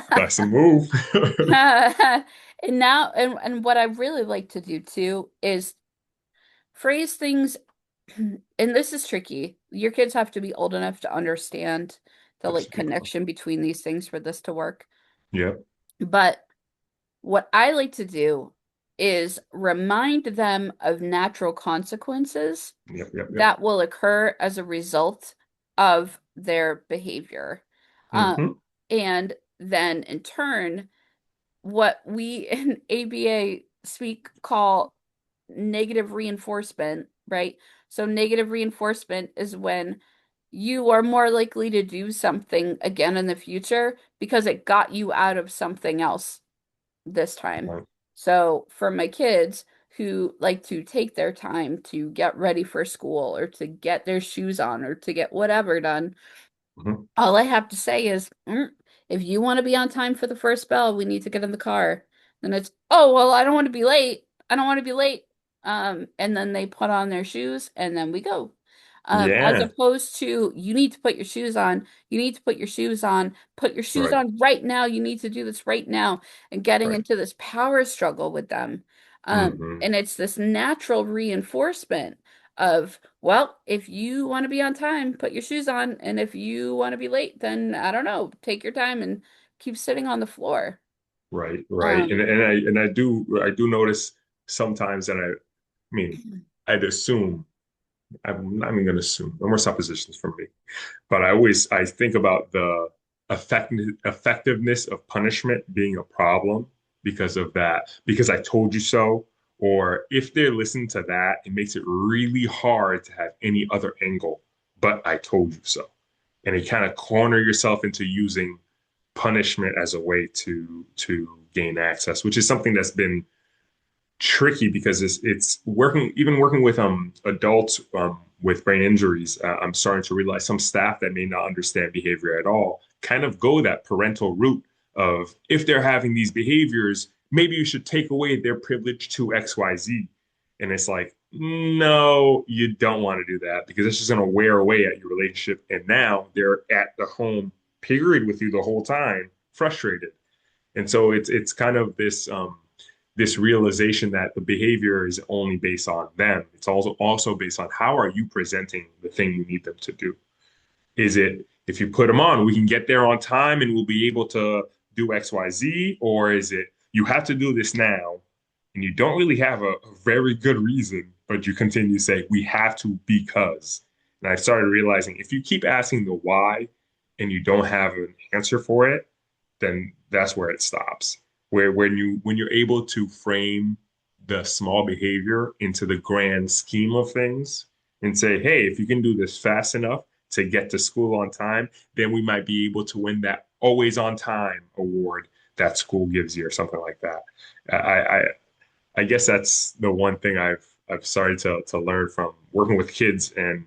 That's a move. and what I really like to do too is phrase things, and this is tricky. Your kids have to be old enough to understand the That's like a big one. connection between these things for this to work. Yep. But what I like to do is remind them of natural consequences Yep. Yep. Yep. that will occur as a result of their behavior. Um, Hmm. and then in turn, what we in ABA speak call negative reinforcement, right? So negative reinforcement is when you are more likely to do something again in the future because it got you out of something else this time. Right. So for my kids who like to take their time to get ready for school or to get their shoes on or to get whatever done, Hmm. all I have to say is, if you want to be on time for the first bell, we need to get in the car. Then it's, oh, well, I don't want to be late. I don't want to be late. And then they put on their shoes and then we go. As Yeah. opposed to, you need to put your shoes on. You need to put your shoes on. Put your shoes Right. on right now. You need to do this right now. And getting Right. into this power struggle with them. Hmm. And it's this natural reinforcement of, well, if you want to be on time, put your shoes on, and if you want to be late, then I don't know, take your time and keep sitting on the floor. Right, right. Um, And I do notice sometimes that I mean, I'd assume I'm not even gonna assume, no more suppositions from me. But I think about the effectiveness of punishment being a problem because of that, because I told you so, or if they listen to that, it makes it really hard to have any other angle, but I told you so. And you kind of corner yourself into using punishment as a way to gain access, which is something that's been tricky because it's working even working with adults with brain injuries. I'm starting to realize some staff that may not understand behavior at all kind of go that parental route of if they're having these behaviors, maybe you should take away their privilege to XYZ. And it's like, no, you don't want to do that because it's just going to wear away at your relationship. And now they're at the home period with you the whole time, frustrated. And so it's kind of this realization that the behavior is only based on them. It's also based on how are you presenting the thing you need them to do. Is it if you put them on, we can get there on time and we'll be able to do XYZ, or is it you have to do this now and you don't really have a very good reason, but you continue to say we have to because. And I started realizing if you keep asking the why and you don't have an answer for it, then that's where it stops. Where when you're able to frame the small behavior into the grand scheme of things and say, hey, if you can do this fast enough to get to school on time, then we might be able to win that always on time award that school gives you or something like that. I I, I guess that's the one thing I've started to learn from working with kids and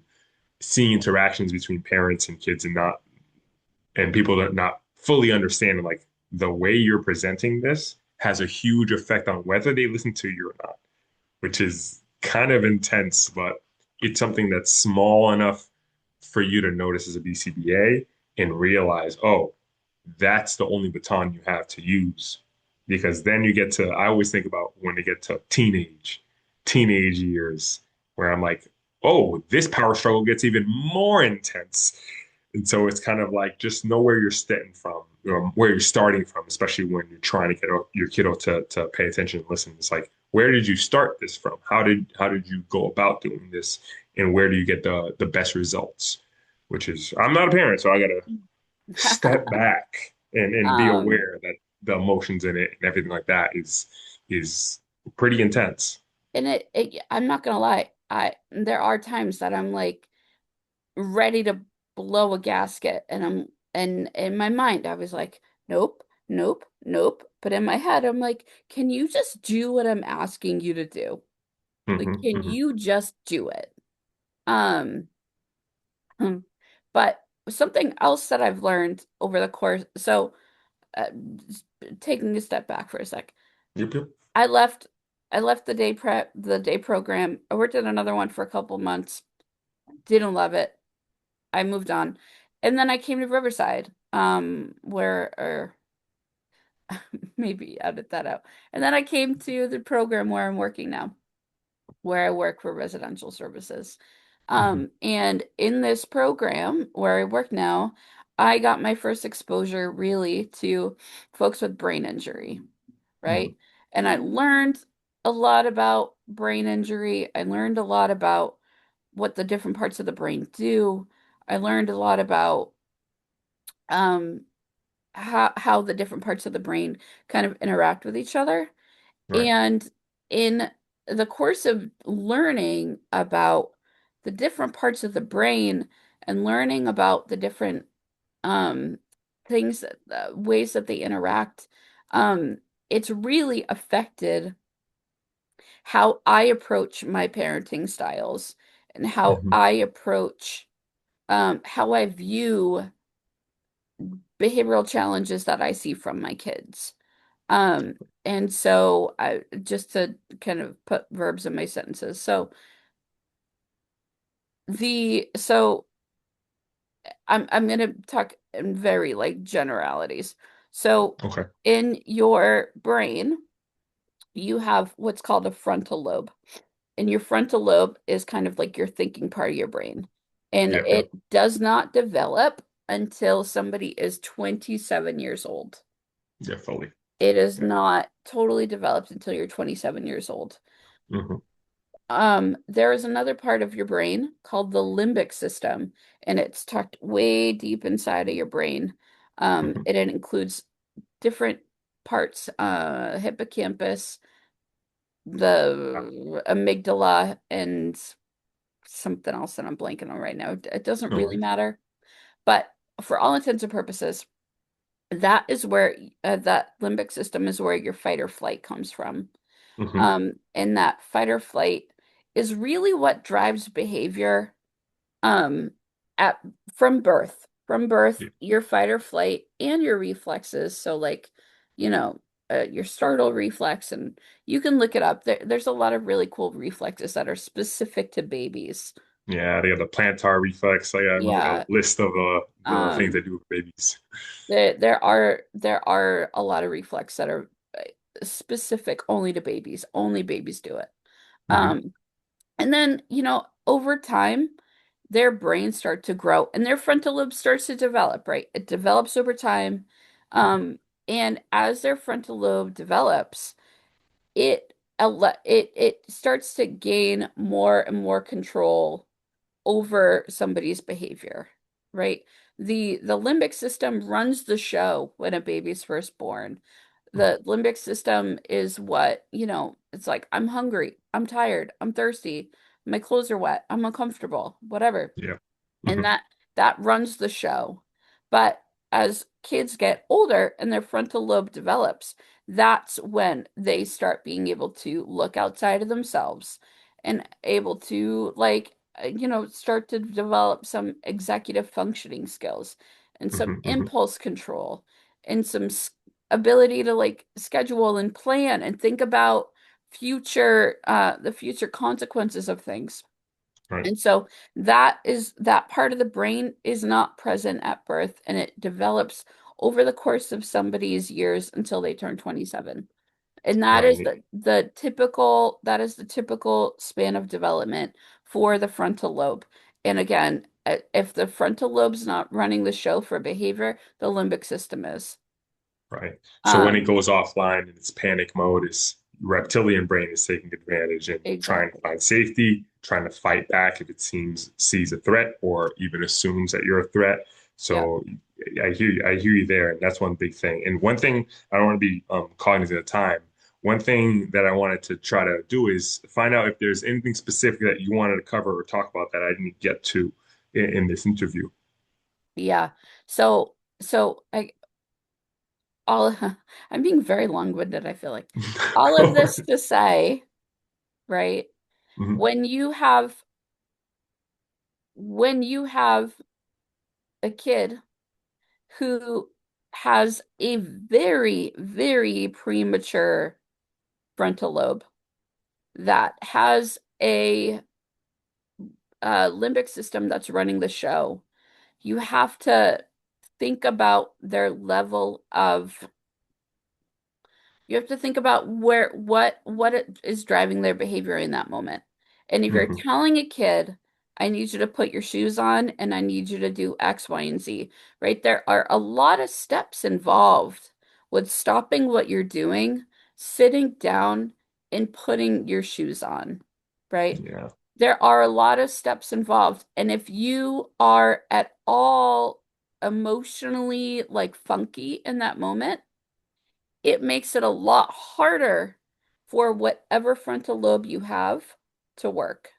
seeing interactions between parents and kids and people that not fully understand like the way you're presenting this has a huge effect on whether they listen to you or not, which is kind of intense, but it's something that's small enough for you to notice as a BCBA and realize, oh, that's the only baton you have to use. Because then you get to, I always think about when they get to teenage years, where I'm like, oh, this power struggle gets even more intense. And so it's kind of like just know where you're starting from, or where you're starting from, especially when you're trying to get your kiddo to pay attention and listen. It's like, where did you start this from? How did you go about doing this? And where do you get the best results? Which is, I'm not a parent, so I gotta step back and be um, aware that. the emotions in it and everything like that is pretty intense. And I'm not gonna lie, I there are times that I'm like ready to blow a gasket, and and in my mind I was like, nope, nope, nope. But in my head, I'm like, can you just do what I'm asking you to do? Like, Hmm. can Hmm. you just do it? Um, hmm. But something else that I've learned over the course, so taking a step back for a sec, Yep, yep. I left I left the day program. I worked at another one for a couple months, didn't love it. I moved on. And then I came to Riverside, where or maybe edit that out. And then I came to the program where I'm working now, where I work for residential services. Hmm. And in this program where I work now, I got my first exposure really to folks with brain injury, Hmm. right? And I learned a lot about brain injury. I learned a lot about what the different parts of the brain do. I learned a lot about um how the different parts of the brain kind of interact with each other. Right. And in the course of learning about the different parts of the brain and learning about the different um things ways that they interact, um it's really affected how I approach my parenting styles and how Hmm. I approach how I view behavioral challenges that I see from my kids. Um, and so I just to kind of put verbs in my sentences. So I'm gonna talk in very like generalities. So Okay. in your brain, you have what's called a frontal lobe. And your frontal lobe is kind of like your thinking part of your brain. And Yep, yep. it does not develop until somebody is 27 years old. Yeah, fully. It is Yeah. not totally developed until you're 27 years old. Hmm. There is another part of your brain called the limbic system, and it's tucked way deep inside of your brain. Hmm. It includes different parts, hippocampus, the amygdala, and something else that I'm blanking on right now. It doesn't No really worries. matter, but for all intents and purposes, that is where that limbic system is where your fight or flight comes from. Hmm. And that fight or flight is really what drives behavior um at from birth. From birth, Yeah. your fight or flight and your reflexes. So like, you know, your startle reflex, and you can look it up. There's a lot of really cool reflexes that are specific to babies. Yeah, they have the plantar reflex. I got made a Yeah. list of the things they Um do with babies. there are a lot of reflex that are specific only to babies. Only babies do it. Hmm. Um And then, over time, their brains start to grow and their frontal lobe starts to develop, right? It develops over time. Um, and as their frontal lobe develops, it starts to gain more and more control over somebody's behavior, right? The limbic system runs the show when a baby's first born. The limbic system is what, it's like, I'm hungry, I'm tired, I'm thirsty, my clothes are wet, I'm uncomfortable, whatever. Yeah. And Hmm. that runs the show. But as kids get older and their frontal lobe develops, that's when they start being able to look outside of themselves and able to like start to develop some executive functioning skills and some Hmm. Hmm. impulse control and some ability to like schedule and plan and think about the future consequences of things. Right. And so that part of the brain is not present at birth, and it develops over the course of somebody's years until they turn 27. And that is Right. the typical span of development for the frontal lobe. And again, if the frontal lobe's not running the show for behavior, the limbic system is. Right. So when it Um, goes offline and it's panic mode, its reptilian brain is taking advantage and trying to exactly. find safety, trying to fight back if it sees a threat or even assumes that you're a threat. Yeah. So I hear you. I hear you there, and that's one big thing. And one thing I don't want to be cognizant of time. One thing that I wanted to try to do is find out if there's anything specific that you wanted to cover or talk about that I didn't get to in this interview. Yeah. So I all I'm being very long-winded, I feel like. All of this to say, right? Mhm, When you have when you have a kid who has a very, very premature frontal lobe that has a limbic system that's running the show, you have to think about their level of you have to think about where what it is driving their behavior in that moment. And if you're mhm. telling a kid, I need you to put your shoes on and I need you to do X, Y, and Z, right? There are a lot of steps involved with stopping what you're doing, sitting down and putting your shoes on, right? Yeah. There are a lot of steps involved. And if you are at all emotionally like funky in that moment, it makes it a lot harder for whatever frontal lobe you have to work.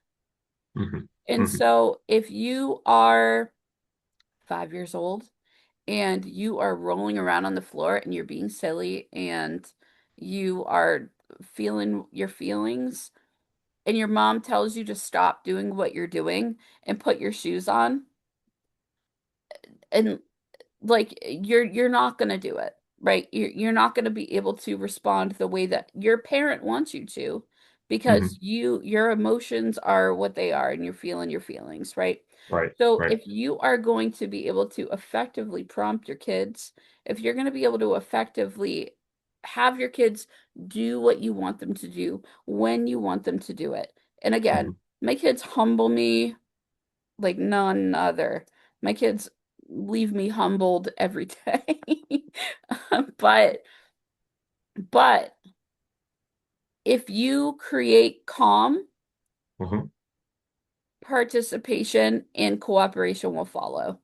Mhm, And mhm. so if you are 5 years old and you are rolling around on the floor and you're being silly and you are feeling your feelings and your mom tells you to stop doing what you're doing and put your shoes on, and like you're not going to do it, right? You're not going to be able to respond the way that your parent wants you to because Mhm. your emotions are what they are and you're feeling your feelings, right? Right, So right. if you are going to be able to effectively prompt your kids, if you're going to be able to effectively have your kids do what you want them to do when you want them to do it. And again, Mhm. my kids humble me like none other. My kids leave me humbled every day. But but if you create calm, Mhm. participation and cooperation will follow.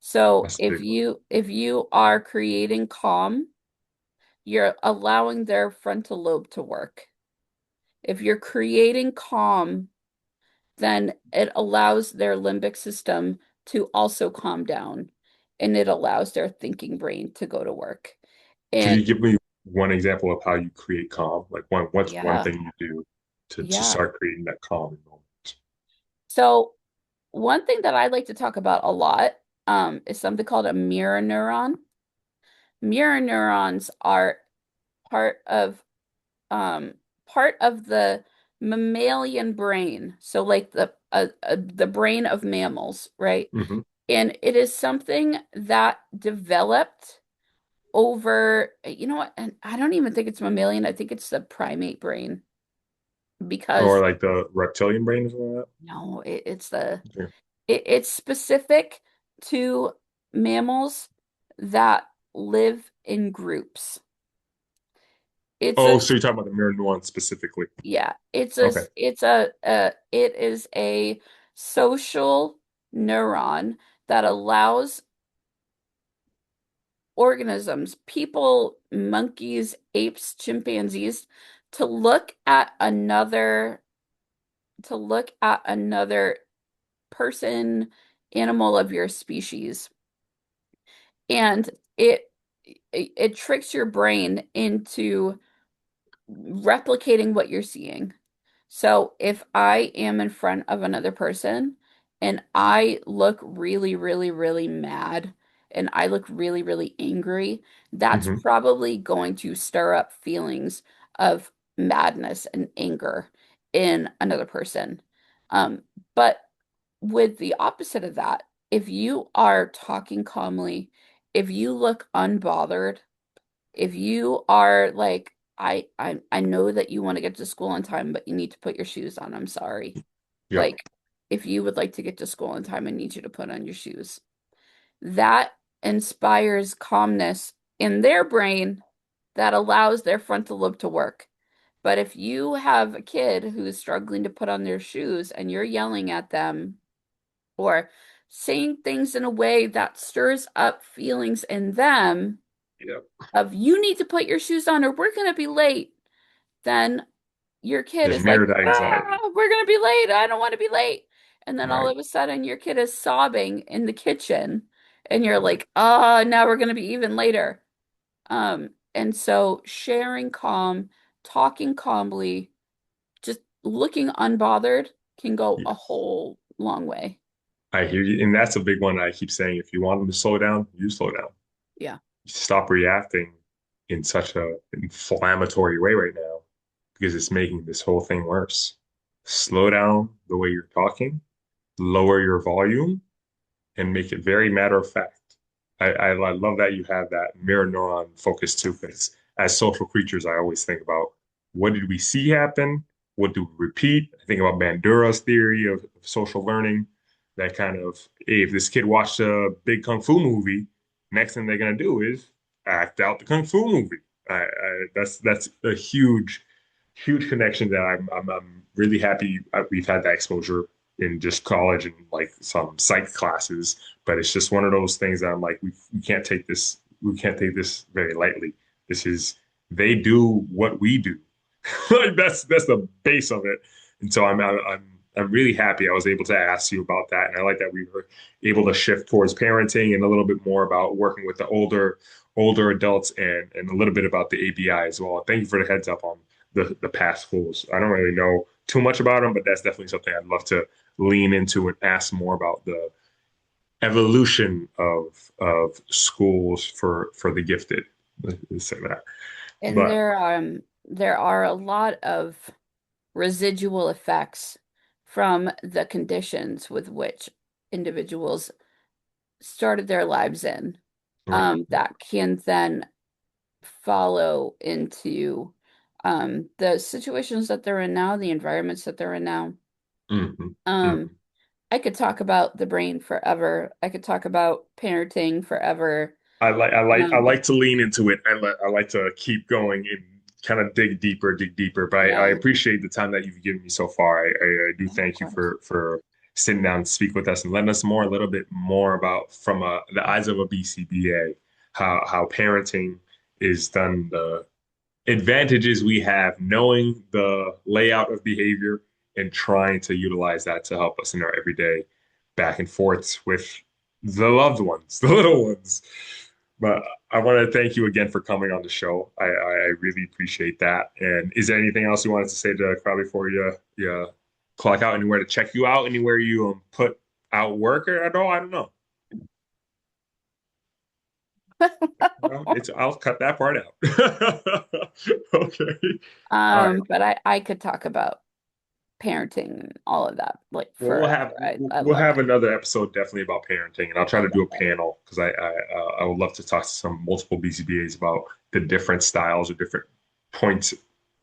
So That's a big one. if you are creating calm, you're allowing their frontal lobe to work. If you're creating calm, then it allows their limbic system to also calm down and it allows their thinking brain to go to work. Can you And give me one example of how you create calm? Like what's one yeah, thing you do to yeah. start creating that calm moment? So one thing that I like to talk about a lot is something called a mirror neuron. Mirror neurons are part of um, part of the mammalian brain. So like the brain of mammals, right? Hmm. And it is something that developed over, you know what? And I don't even think it's mammalian. I think it's the primate brain Or because like the reptilian brain or something like no, it's the that? it's specific to mammals that live in groups. It's a Oh, so you're talking about the mirror neuron specifically. yeah, Okay. it is a social neuron that allows organisms, people, monkeys, apes, chimpanzees, to look at another person, animal of your species. And it it tricks your brain into replicating what you're seeing. So if I am in front of another person and I look really, really, really mad and I look really, really angry, that's Hmm. probably going to stir up feelings of madness and anger in another person. Um, but with the opposite of that, if you are talking calmly, if you look unbothered, if you are like, I know that you want to get to school on time, but you need to put your shoes on. I'm sorry. Yep. Like, if you would like to get to school on time, I need you to put on your shoes. That inspires calmness in their brain that allows their frontal lobe to work. But if you have a kid who is struggling to put on their shoes and you're yelling at them or saying things in a way that stirs up feelings in them Yep. of you need to put your shoes on or we're going to be late, then your kid There's is like, mirrored anxiety. we're going to be late. I don't want to be late. And then all Right. of a sudden your kid is sobbing in the kitchen and you're Right. like, now we're going to be even later. And so sharing calm, talking calmly, just looking unbothered can go a whole long way. I hear you. And that's a big one I keep saying. If you want them to slow down, you slow down. Yeah. Stop reacting in such a inflammatory way right now because it's making this whole thing worse. Slow down the way you're talking, lower your volume, and make it very matter of fact. I love that you have that mirror neuron focus too, because as social creatures, I always think about what did we see happen? What do we repeat? I think about Bandura's theory of social learning, that kind of, hey, if this kid watched a big kung fu movie, next thing they're gonna do is act out the kung fu movie. That's a huge connection that I'm really happy we've had that exposure in just college and like some psych classes. But it's just one of those things that I'm like, we can't take this, we can't take this very lightly. This is they do what we do. Like that's the base of it. And so I'm really happy I was able to ask you about that. And I like that we were able to shift towards parenting and a little bit more about working with the older adults and a little bit about the ABI as well. Thank you for the heads up on the past schools. I don't really know too much about them, but that's definitely something I'd love to lean into and ask more about the evolution of schools for the gifted. Let's say that. And But there are a lot of residual effects from the conditions with which individuals started their lives in, right. that can then follow into the situations that they're in now, the environments that they're in now. Hmm. Um, Hmm. I could talk about the brain forever. I could talk about parenting forever. I Um, like to lean into it. I like to keep going and kind of dig deeper. But I yeah, appreciate the time that you've given me so far. I do yeah, of thank you course. for sitting down and speak with us and letting us more a little bit more about from the eyes of a BCBA how parenting is done, the advantages we have knowing the layout of behavior and trying to utilize that to help us in our everyday back and forths with the loved ones, the little ones. But I want to thank you again for coming on the show. I really appreciate that. And is there anything else you wanted to say to the crowd before you clock out? Anywhere to check you out? Anywhere you put out work or at all? I don't know. No, it's I'll cut that part out. Okay. All right. But I could talk about parenting and all of that like Well, forever. I we'll love have it. another episode definitely about parenting, and I'll try I to do a love it. panel because I would love to talk to some multiple BCBAs about the different styles or different points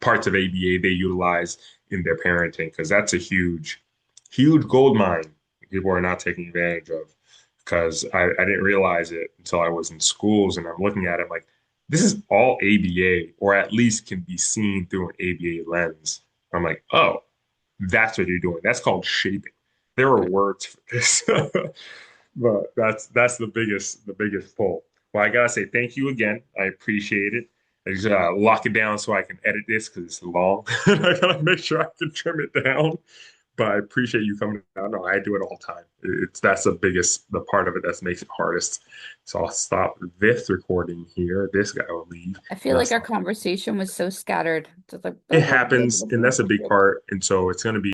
parts of ABA they utilize in their parenting because that's a huge gold mine people are not taking advantage of because I didn't realize it until I was in schools and I'm looking at it like this is all ABA or at least can be seen through an ABA lens. I'm like, oh. That's what you're doing. That's called shaping. There are Right. words for this, but that's the biggest pull. Well, I gotta say thank you again. I appreciate it. I just lock it down so I can edit this because it's long. I gotta make sure I can trim it down. But I appreciate you coming down. No, I do it all the time. It's that's the part of it that makes it hardest. So I'll stop this recording here. This guy will leave, I and feel I'll like our stop. conversation was so scattered. Just like It happens, and that's a big part. And so it's going to be